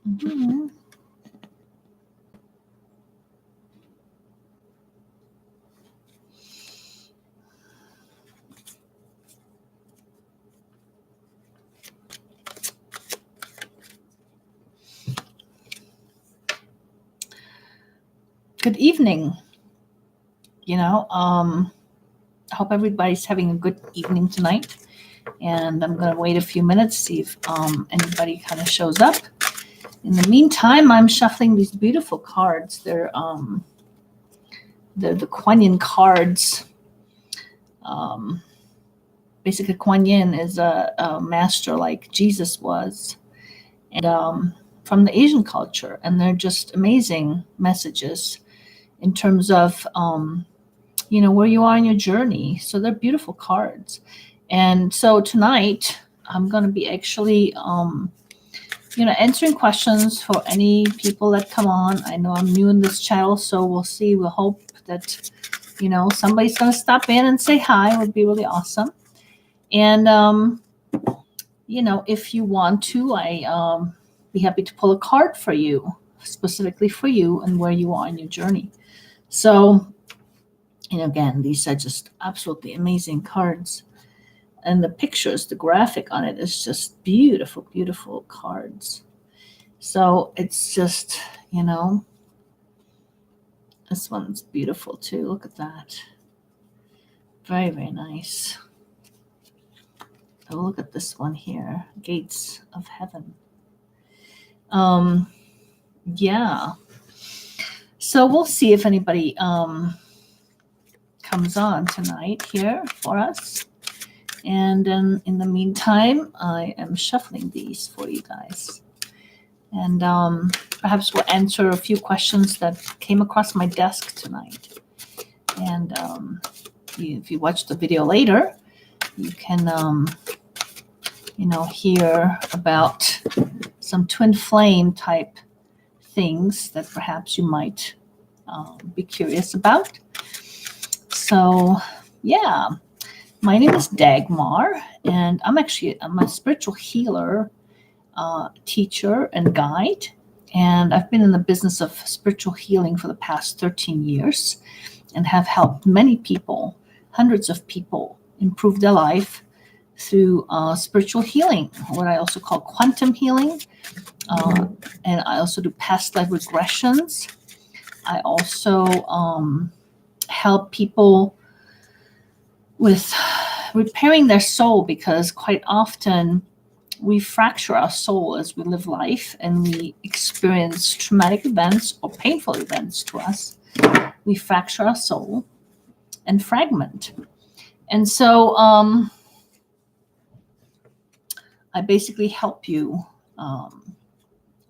Mhm. Good evening. I hope everybody's having a good evening tonight. And I'm going to wait a few minutes, see if anybody kind of shows up. In the meantime, I'm shuffling these beautiful cards. They're the Kuan Yin cards. Basically, Kuan Yin is a master like Jesus was, and from the Asian culture, and they're just amazing messages in terms of where you are in your journey. So they're beautiful cards. And so tonight I'm going to be actually answering questions for any people that come on. I know I'm new in this channel, so we'll see. We'll hope that somebody's going to stop in and say hi. It would be really awesome. And if you want to, I be happy to pull a card for you, specifically for you and where you are in your journey. So again, these are just absolutely amazing cards. And the pictures, the graphic on it is just beautiful, beautiful cards. So it's just, this one's beautiful too. Look at that. Very, very nice. Oh, look at this one here. Gates of Heaven. Yeah. So we'll see if anybody comes on tonight here for us. And then in the meantime, I am shuffling these for you guys. And perhaps we'll answer a few questions that came across my desk tonight. And if you watch the video later, you can, hear about some twin flame type things that perhaps you might be curious about. So, yeah. My name is Dagmar, and I'm a spiritual healer, teacher, and guide. And I've been in the business of spiritual healing for the past 13 years and have helped many people, hundreds of people, improve their life through spiritual healing, what I also call quantum healing. And I also do past life regressions. I also help people with repairing their soul, because quite often we fracture our soul as we live life and we experience traumatic events or painful events to us. We fracture our soul and fragment. And so I basically help you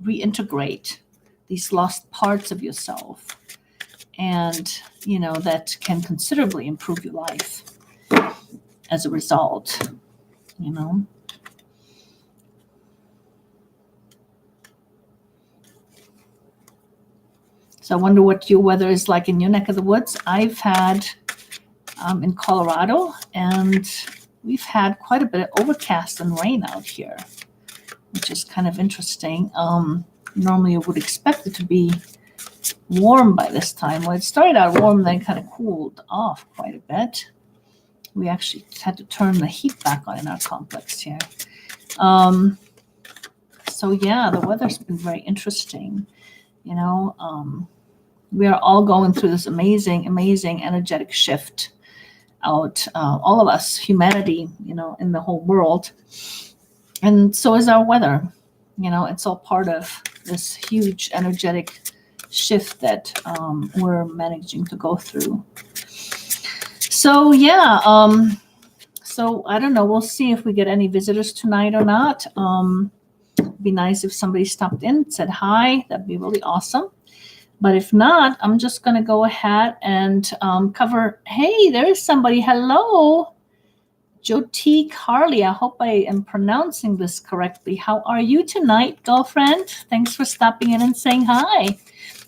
reintegrate these lost parts of yourself, and that can considerably improve your life as a result. So I wonder what your weather is like in your neck of the woods. I've had in Colorado, and we've had quite a bit of overcast and rain out here, which is kind of interesting. Normally you would expect it to be warm by this time. Well, it started out warm, then kind of cooled off quite a bit. We actually had to turn the heat back on in our complex here. So yeah, the weather's been very interesting. We are all going through this amazing, amazing energetic shift out, all of us, humanity, in the whole world. And so is our weather. It's all part of this huge energetic shift that we're managing to go through. So yeah, so I don't know. We'll see if we get any visitors tonight or not. It'd be nice if somebody stopped in, said hi. That'd be really awesome. But if not, I'm just going to go ahead and cover. Hey, there's somebody. Hello. Jyoti Carly. I hope I am pronouncing this correctly. How are you tonight, girlfriend? Thanks for stopping in and saying hi.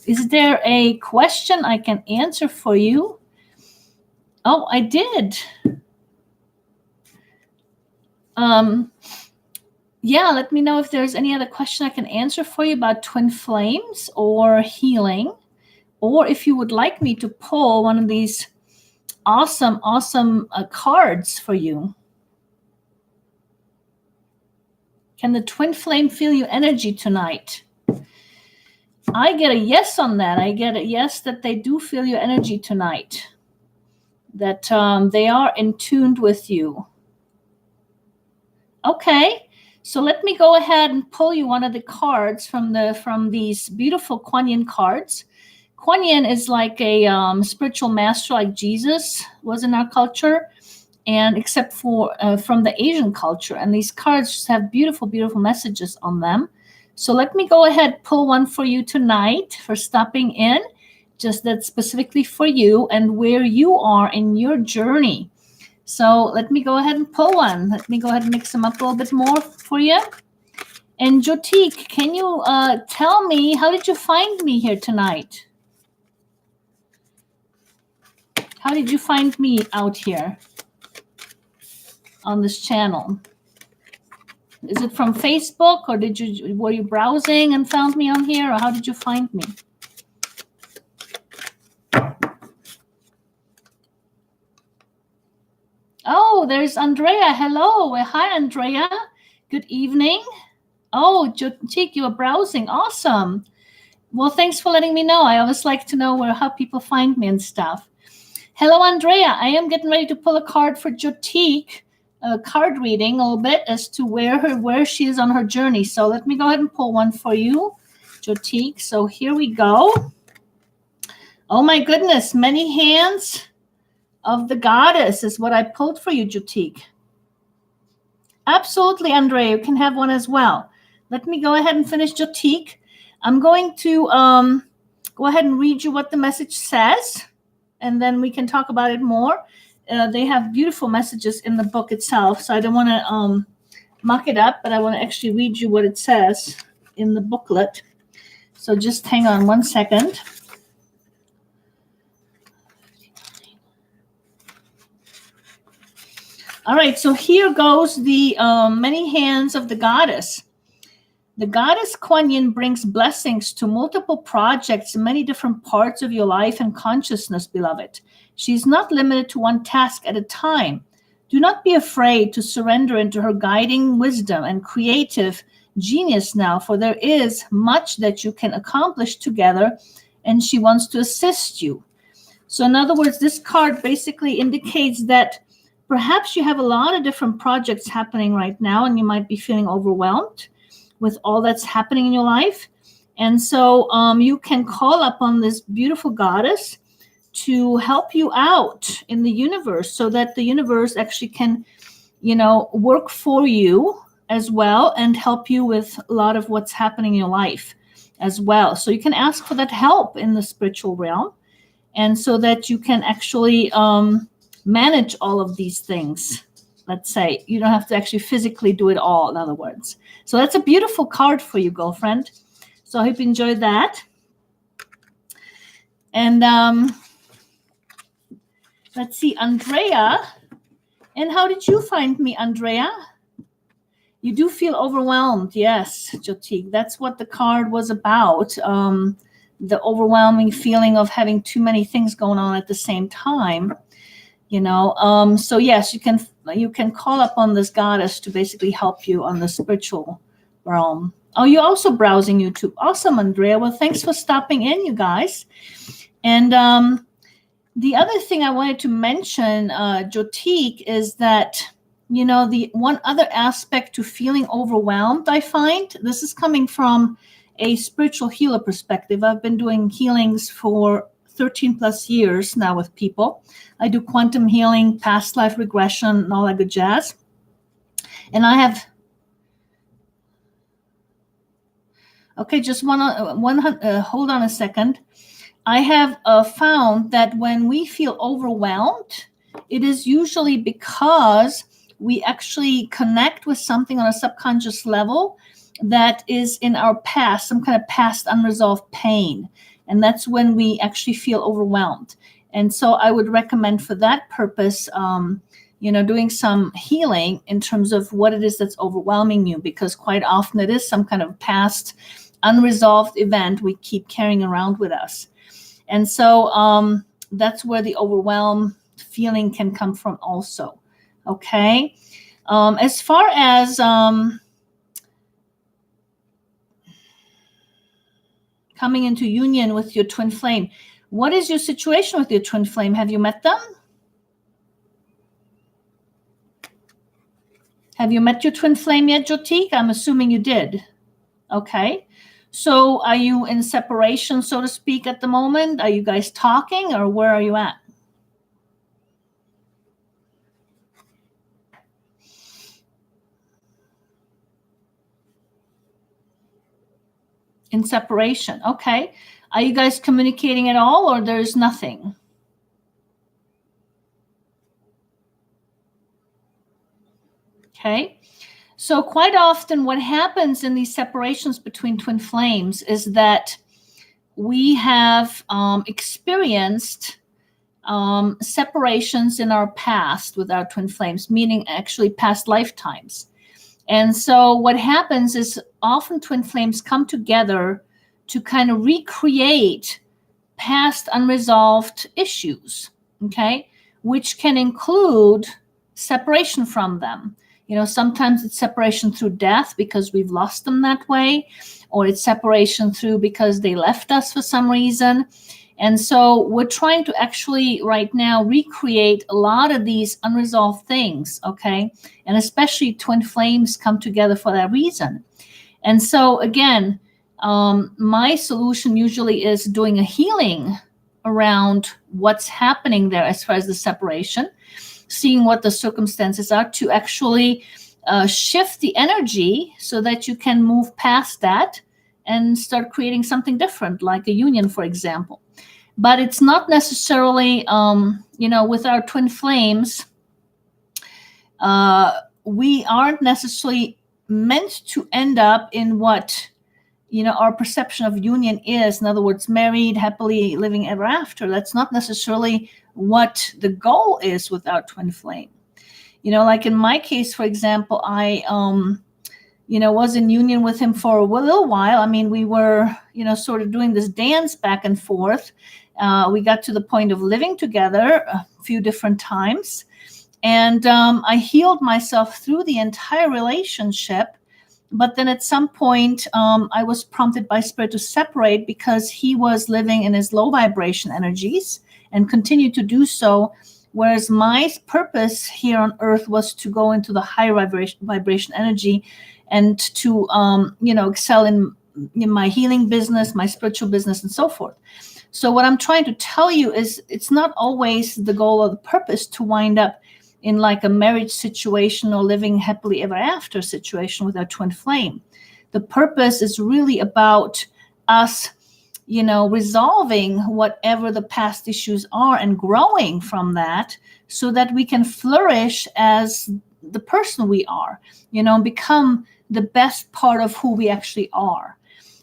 Is there a question I can answer for you? Oh, I did. yeah, let me know if there's any other question I can answer for you about twin flames or healing, or if you would like me to pull one of these awesome cards for you. Can the twin flame feel your energy tonight? I get a yes on that. I get a yes that they do feel your energy tonight, that they are in tune with you. Okay, so let me go ahead and pull you one of the cards from these beautiful Kuan Yin cards. Kuan Yin is like a spiritual master, like Jesus was in our culture, and except for from the Asian culture. And these cards just have beautiful, beautiful messages on them. So let me go ahead, pull one for you tonight for stopping in, just that specifically for you and where you are in your journey. So let me go ahead and pull one. Let me go ahead and mix them up a little bit more for you. And Jyotik, can you tell me, how did you find me here tonight? How did you find me out here on this channel? Is it from Facebook, or were you browsing and found me on here, or how did you find me? Oh, there's Andrea. Hello. Hi, Andrea. Good evening. Oh, Jyotik, you are browsing. Awesome. Well, thanks for letting me know. I always like to know how people find me and stuff. Hello, Andrea. I am getting ready to pull a card for Jyotik. Card reading a little bit as to where she is on her journey. So let me go ahead and pull one for you, Jyotik. So here we go. Oh my goodness, many hands of the goddess is what I pulled for you, Jyotik. Absolutely, Andrea, you can have one as well. Let me go ahead and finish Jyotik. I'm going to go ahead and read you what the message says, and then we can talk about it more. They have beautiful messages in the book itself, so I don't want to muck it up, but I want to actually read you what it says in the booklet. So just hang on one second. All right, so here goes the many hands of the goddess. The goddess Kuan Yin brings blessings to multiple projects in many different parts of your life and consciousness, beloved. She is not limited to one task at a time. Do not be afraid to surrender into her guiding wisdom and creative genius now, for there is much that you can accomplish together, and she wants to assist you. So in other words, this card basically indicates that perhaps you have a lot of different projects happening right now, and you might be feeling overwhelmed with all that's happening in your life. And so you can call upon this beautiful goddess to help you out in the universe, so that the universe actually can, work for you as well and help you with a lot of what's happening in your life as well. So you can ask for that help in the spiritual realm, and so that you can actually manage all of these things. Let's say you don't have to actually physically do it all, in other words. So that's a beautiful card for you, girlfriend. So I hope you enjoyed that. And let's see, Andrea. And how did you find me, Andrea? You do feel overwhelmed. Yes, Jyotik. That's what the card was about. The overwhelming feeling of having too many things going on at the same time. So yes, you can call upon this goddess to basically help you on the spiritual realm. Oh, you're also browsing YouTube. Awesome, Andrea. Well, thanks for stopping in, you guys. And the other thing I wanted to mention, Jyotik, is that, the one other aspect to feeling overwhelmed, I find, this is coming from a spiritual healer perspective. I've been doing healings for 13 plus years now with people. I do quantum healing, past life regression, and all that good jazz. And I have, okay, just hold on a second. I have found that when we feel overwhelmed, it is usually because we actually connect with something on a subconscious level that is in our past, some kind of past unresolved pain. And that's when we actually feel overwhelmed. And so I would recommend for that purpose, doing some healing in terms of what it is that's overwhelming you, because quite often it is some kind of past unresolved event we keep carrying around with us. And so that's where the overwhelm feeling can come from also. Okay. As far as coming into union with your twin flame, what is your situation with your twin flame? Have you met them? Have you met your twin flame yet, Jyotik? I'm assuming you did. Okay. So are you in separation, so to speak, at the moment? Are you guys talking, or where are you at? In separation. Okay. Are you guys communicating at all, or there's nothing? Okay. So quite often what happens in these separations between twin flames is that we have experienced separations in our past with our twin flames, meaning actually past lifetimes. And so what happens is often twin flames come together to kind of recreate past unresolved issues, okay, which can include separation from them. Sometimes it's separation through death because we've lost them that way, or it's separation through because they left us for some reason. And so we're trying to actually right now recreate a lot of these unresolved things, okay? And especially twin flames come together for that reason. And so again, my solution usually is doing a healing around what's happening there as far as the separation, seeing what the circumstances are to actually shift the energy so that you can move past that and start creating something different, like a union, for example. But it's not necessarily, with our twin flames, we aren't necessarily meant to end up in what, our perception of union is. In other words, married, happily living ever after. That's not necessarily what the goal is with our twin flame. Like in my case, for example, I, was in union with him for a little while. I mean, we were, sort of doing this dance back and forth. We got to the point of living together a few different times. And I healed myself through the entire relationship. But then at some point, I was prompted by Spirit to separate because he was living in his low vibration energies and continued to do so. Whereas my purpose here on earth was to go into the higher vibration energy and to, excel in my healing business, my spiritual business, and so forth. So what I'm trying to tell you is it's not always the goal or the purpose to wind up in like a marriage situation or living happily ever after situation with our twin flame. The purpose is really about us, resolving whatever the past issues are and growing from that so that we can flourish as the person we are, become the best part of who we actually are.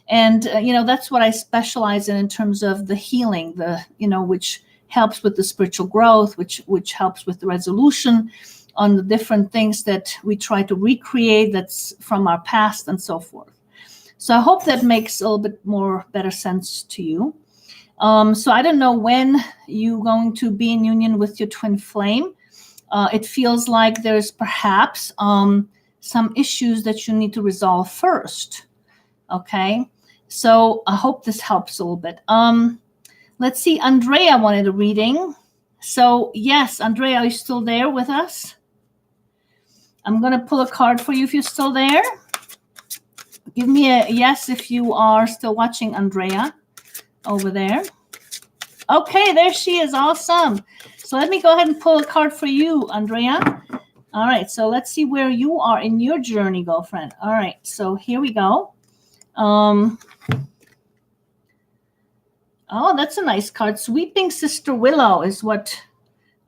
And, that's what I specialize in terms of the healing, which helps with the spiritual growth, which helps with the resolution on the different things that we try to recreate that's from our past and so forth. So I hope that makes a little bit more better sense to you. So I don't know when you're going to be in union with your twin flame. It feels like there's perhaps some issues that you need to resolve first. Okay, so I hope this helps a little bit. Let's see, Andrea wanted a reading. So yes, Andrea, are you still there with us? I'm going to pull a card for you if you're still there. Give me a yes if you are still watching, Andrea, over there. Okay, there she is. Awesome. So let me go ahead and pull a card for you, Andrea. All right, so let's see where you are in your journey, girlfriend. All right, so here we go. Oh, that's a nice card. Sweeping Sister Willow is what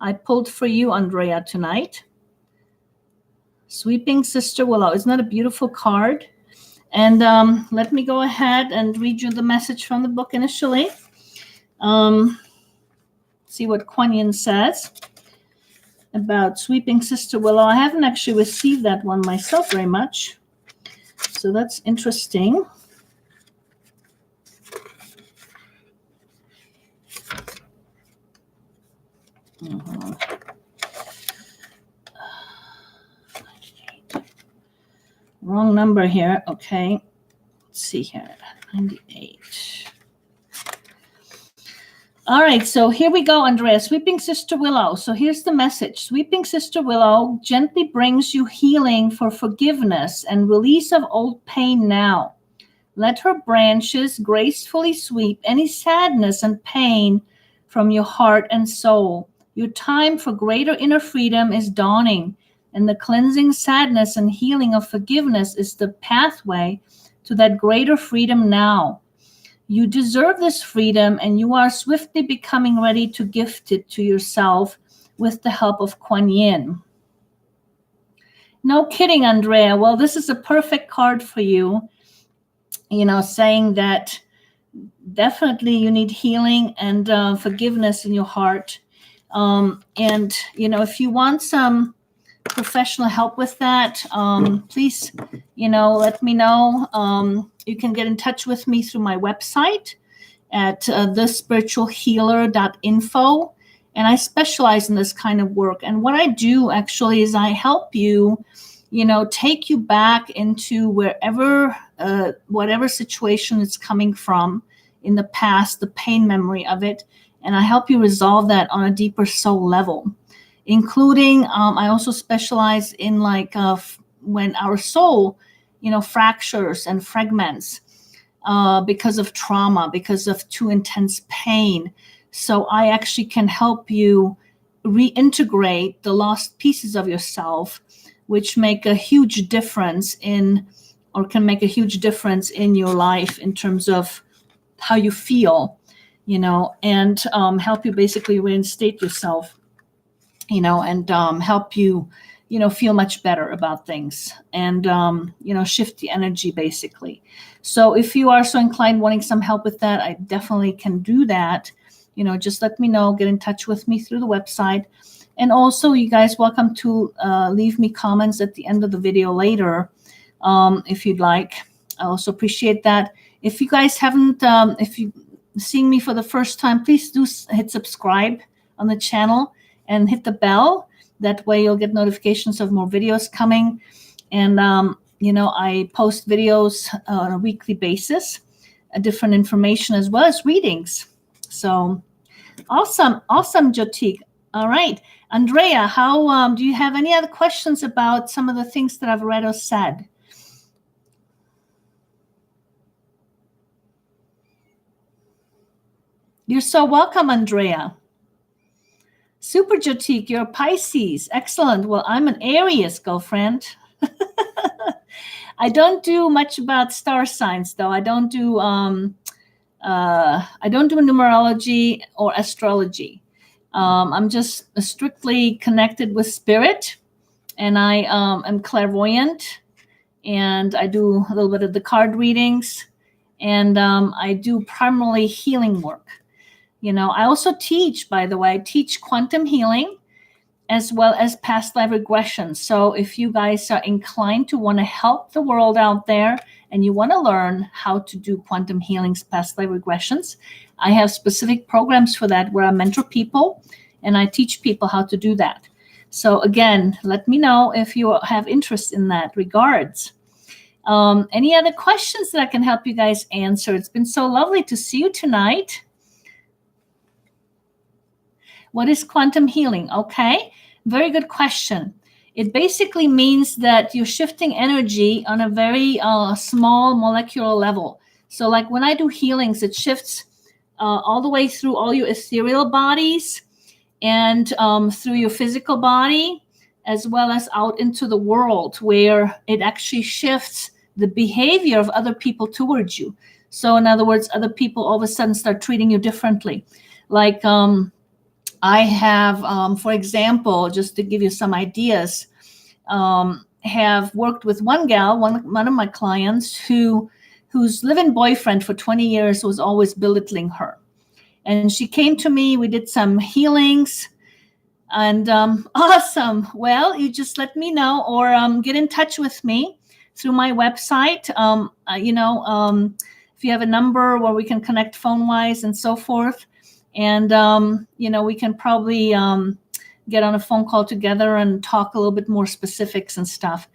I pulled for you, Andrea, tonight. Sweeping Sister Willow. Isn't that a beautiful card? And let me go ahead and read you the message from the book initially. See what Kuan Yin says. about Sweeping Sister Willow. I haven't actually received that one myself very much. So that's interesting. Wrong number here. Okay. Let's see here. 98. All right, so here we go, Andrea. Sweeping Sister Willow. So here's the message. Sweeping Sister Willow gently brings you healing for forgiveness and release of old pain now. Let her branches gracefully sweep any sadness and pain from your heart and soul. Your time for greater inner freedom is dawning, and the cleansing sadness and healing of forgiveness is the pathway to that greater freedom now. You deserve this freedom, and you are swiftly becoming ready to gift it to yourself with the help of Kuan Yin. No kidding, Andrea. Well, this is a perfect card for you, saying that definitely you need healing and forgiveness in your heart. And if you want some professional help with that, please, let me know. You can get in touch with me through my website at thespiritualhealer.info. And I specialize in this kind of work. And what I do actually is I help you, take you back into whatever situation it's coming from in the past, the pain memory of it. And I help you resolve that on a deeper soul level, including I also specialize in when our soul, fractures and fragments because of trauma, because of too intense pain. So I actually can help you reintegrate the lost pieces of yourself, which make a huge difference can make a huge difference in your life in terms of how you feel, and help you basically reinstate yourself, and help you, feel much better about things and, shift the energy basically. So if you are so inclined wanting some help with that, I definitely can do that. Just let me know, get in touch with me through the website. And also you guys welcome to leave me comments at the end of the video later if you'd like. I also appreciate that. If you guys haven't, if you're seeing me for the first time, please do hit subscribe on the channel and hit the bell. That way you'll get notifications of more videos coming. And, I post videos on a weekly basis, different information as well as readings. So awesome, Jyotik. All right. Andrea, how do you have any other questions about some of the things that I've read or said? You're so welcome, Andrea. Super, Jyotik, you're a Pisces. Excellent. Well, I'm an Aries, girlfriend. I don't do much about star signs, though. I don't do numerology or astrology. I'm just strictly connected with spirit, and I am clairvoyant, and I do a little bit of the card readings, and I do primarily healing work. I also teach, by the way, I teach quantum healing as well as past life regression. So if you guys are inclined to want to help the world out there and you want to learn how to do quantum healings, past life regressions, I have specific programs for that where I mentor people and I teach people how to do that. So again, let me know if you have interest in that. Regards. Any other questions that I can help you guys answer? It's been so lovely to see you tonight. What is quantum healing? Okay, very good question. It basically means that you're shifting energy on a very small molecular level. So like when I do healings, it shifts all the way through all your ethereal bodies and through your physical body, as well as out into the world where it actually shifts the behavior of other people towards you. So in other words, other people all of a sudden start treating you differently. Like I have, for example, just to give you some ideas, have worked with one gal, one of my clients whose live-in boyfriend for 20 years was always belittling her. And she came to me, we did some healings, And awesome. Well, you just let me know, or get in touch with me through my website. If you have a number where we can connect phone wise and so forth, and we can probably get on a phone call together and talk a little bit more specifics and stuff.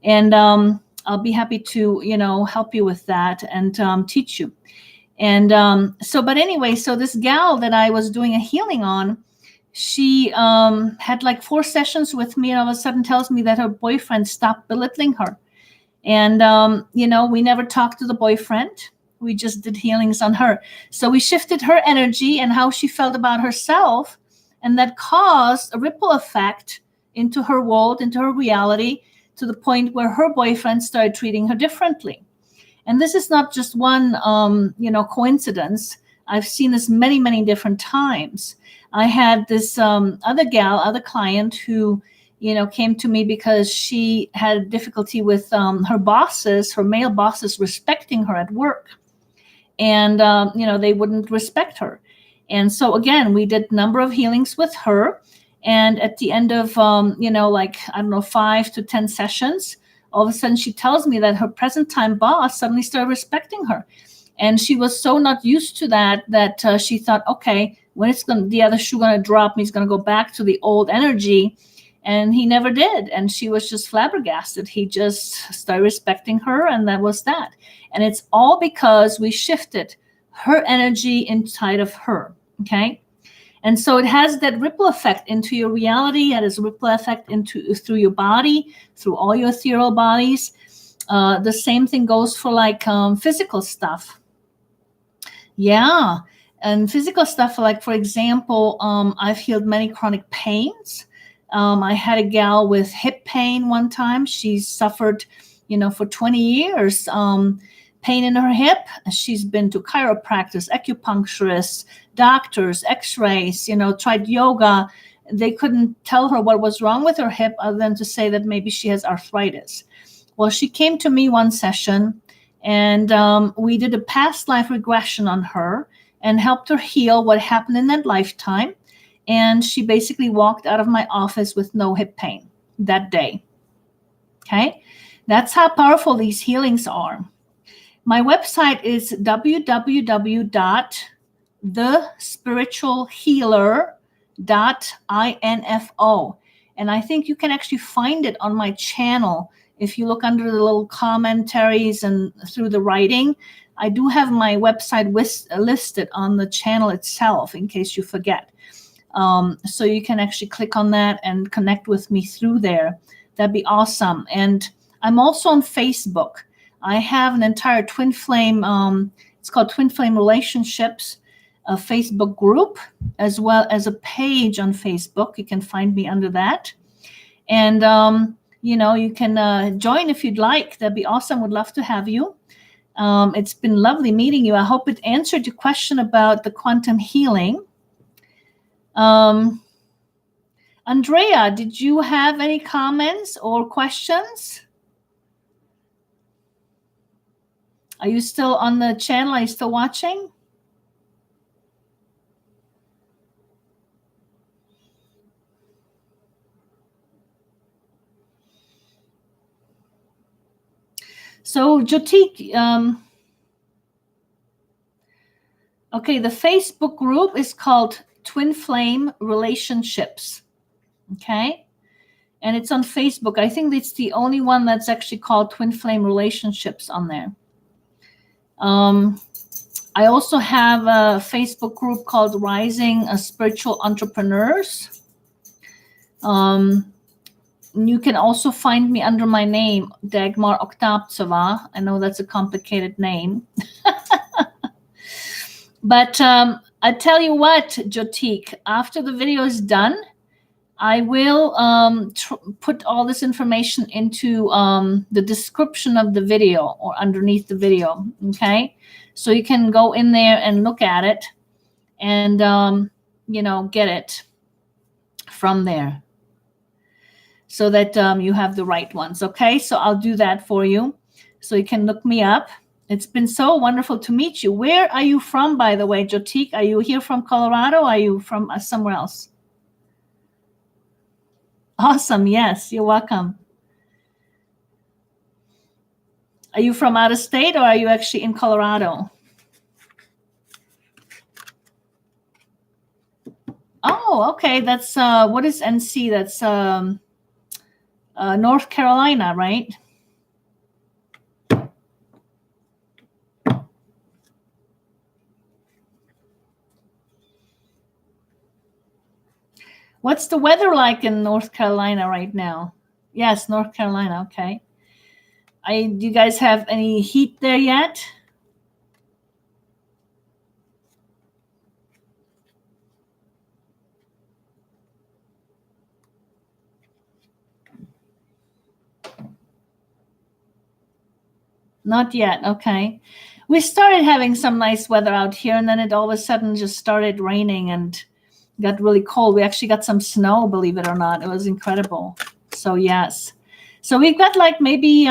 And I'll be happy to help you with that and teach you. And but anyway, so this gal that I was doing a healing on, she had like 4 sessions with me, and all of a sudden tells me that her boyfriend stopped belittling her. And we never talked to the boyfriend. We just did healings on her. So we shifted her energy and how she felt about herself, and that caused a ripple effect into her world, into her reality, to the point where her boyfriend started treating her differently. And this is not just one coincidence. I've seen this many, many different times. I had this other client who came to me because she had difficulty with her bosses, her male bosses, respecting her at work. And they wouldn't respect her. And so again, we did a number of healings with her. And at the end of 5 to 10 sessions, all of a sudden she tells me that her present time boss suddenly started respecting her. And she was so not used to that she thought, okay, when the other shoe going to drop, he's going to go back to the old energy. And he never did. And she was just flabbergasted. He just started respecting her, and that was that. And it's all because we shifted her energy inside of her. Okay. And so it has that ripple effect into your reality. It has a ripple effect through your body, through all your ethereal bodies. The same thing goes for like physical stuff. Yeah. And physical stuff, like, for example, I've healed many chronic pains. I had a gal with hip pain one time. She suffered, for 20 years, pain in her hip. She's been to chiropractors, acupuncturists, doctors, x-rays, tried yoga. They couldn't tell her what was wrong with her hip other than to say that maybe she has arthritis. Well, she came to me one session, and we did a past life regression on her and helped her heal what happened in that lifetime. And she basically walked out of my office with no hip pain that day. Okay? That's how powerful these healings are. My website is www.thespiritualhealer.info. And I think you can actually find it on my channel. If you look under the little commentaries and through the writing, I do have my website listed on the channel itself in case you forget. So you can actually click on that and connect with me through there. That'd be awesome. And I'm also on Facebook. I have an entire Twin Flame, it's called Twin Flame Relationships, a Facebook group, as well as a page on Facebook. You can find me under that. And, you can join if you'd like. That'd be awesome. Would love to have you. It's been lovely meeting you. I hope it answered your question about the quantum healing. Andrea, did you have any comments or questions? Are you still on the channel? Are you still watching? So Jyotik, okay, the Facebook group is called Twin Flame Relationships. Okay. And it's on Facebook. I think it's the only one that's actually called Twin Flame Relationships on there. I also have a Facebook group called Rising Spiritual Entrepreneurs. You can also find me under my name, Dagmar Oktaptseva. I know that's a complicated name. But I tell you what, Jyotik, after the video is done, I will put all this information into the description of the video or underneath the video, okay? So you can go in there and look at it and, get it from there so that you have the right ones, okay? So I'll do that for you so you can look me up. It's been so wonderful to meet you. Where are you from, by the way, Jyotik? Are you here from Colorado? Or are you from somewhere else? Awesome. Yes, you're welcome. Are you from out of state or are you actually in Colorado? Oh, okay. That's what is NC? That's North Carolina, right? What's the weather like in North Carolina right now? Yes, North Carolina. Okay. Do you guys have any heat there yet? Not yet. Okay. We started having some nice weather out here, and then it all of a sudden just started raining and got really cold. We actually got some snow, believe it or not. It was incredible. So yes. So we've got like maybe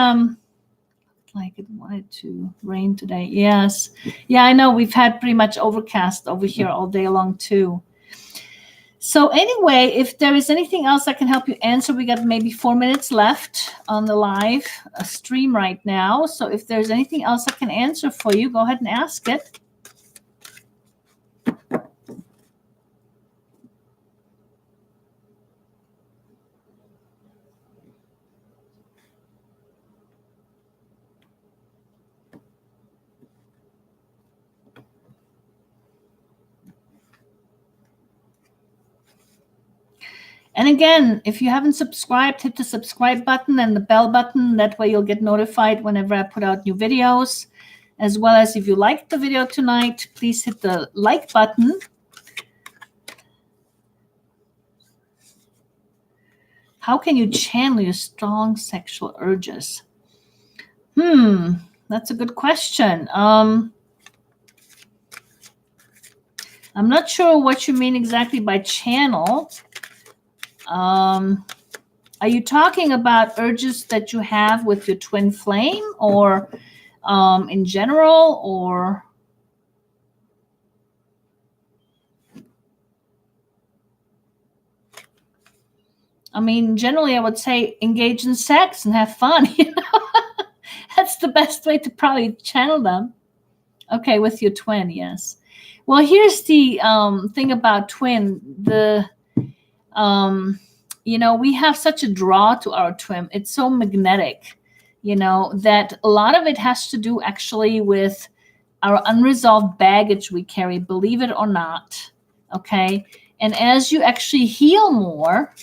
like it wanted to rain today. Yes. Yeah, I know. We've had pretty much overcast over here all day long too. So anyway, if there is anything else I can help you answer, we got maybe 4 minutes left on the live stream right now. So if there's anything else I can answer for you, go ahead and ask it. And again, if you haven't subscribed, hit the subscribe button and the bell button. That way you'll get notified whenever I put out new videos. As well as if you liked the video tonight, please hit the like button. How can you channel your strong sexual urges? That's a good question. I'm not sure what you mean exactly by channel. Are you talking about urges that you have with your twin flame, or in general, or? I mean, generally, I would say engage in sex and have fun. You know, that's the best way to probably channel them. Okay, with your twin, yes. Well, here's the thing about twin. We have such a draw to our twin. It's so magnetic, that a lot of it has to do actually with our unresolved baggage we carry, believe it or not. Okay. And as you actually heal more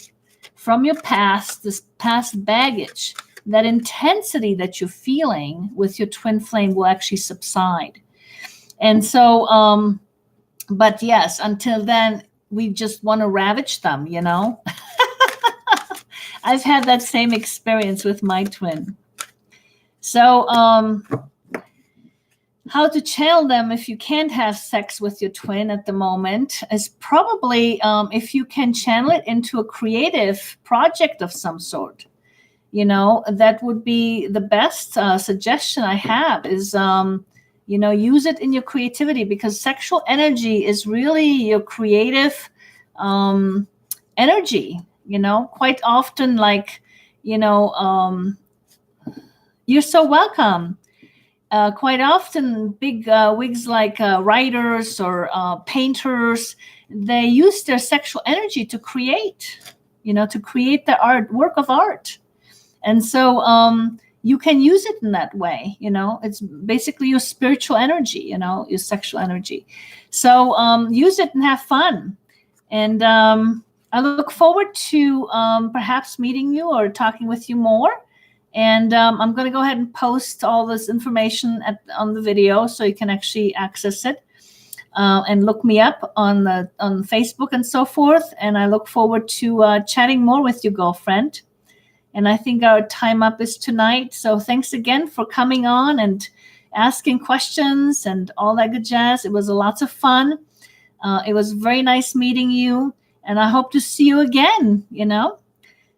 from your past, this past baggage, that intensity that you're feeling with your twin flame will actually subside. And so, but yes, until then, we just want to ravage them, I've had that same experience with my twin. So, how to channel them if you can't have sex with your twin at the moment is probably if you can channel it into a creative project of some sort. That would be the best suggestion I have is, use it in your creativity, because sexual energy is really your creative energy. Quite often, like, you're so welcome. Quite often, big wigs like writers or painters, they use their sexual energy to create, their work of art. And so you can use it in that way. It's basically your spiritual energy, your sexual energy. So use it and have fun. And I look forward to perhaps meeting you or talking with you more. And I'm going to go ahead and post all this information on the video so you can actually access it and look me up on Facebook and so forth. And I look forward to chatting more with you, girlfriend. And I think our time up is tonight. So thanks again for coming on and asking questions and all that good jazz. It was lots of fun. It was very nice meeting you. And I hope to see you again,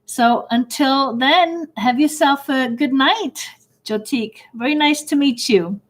So until then, have yourself a good night, Jotik. Very nice to meet you.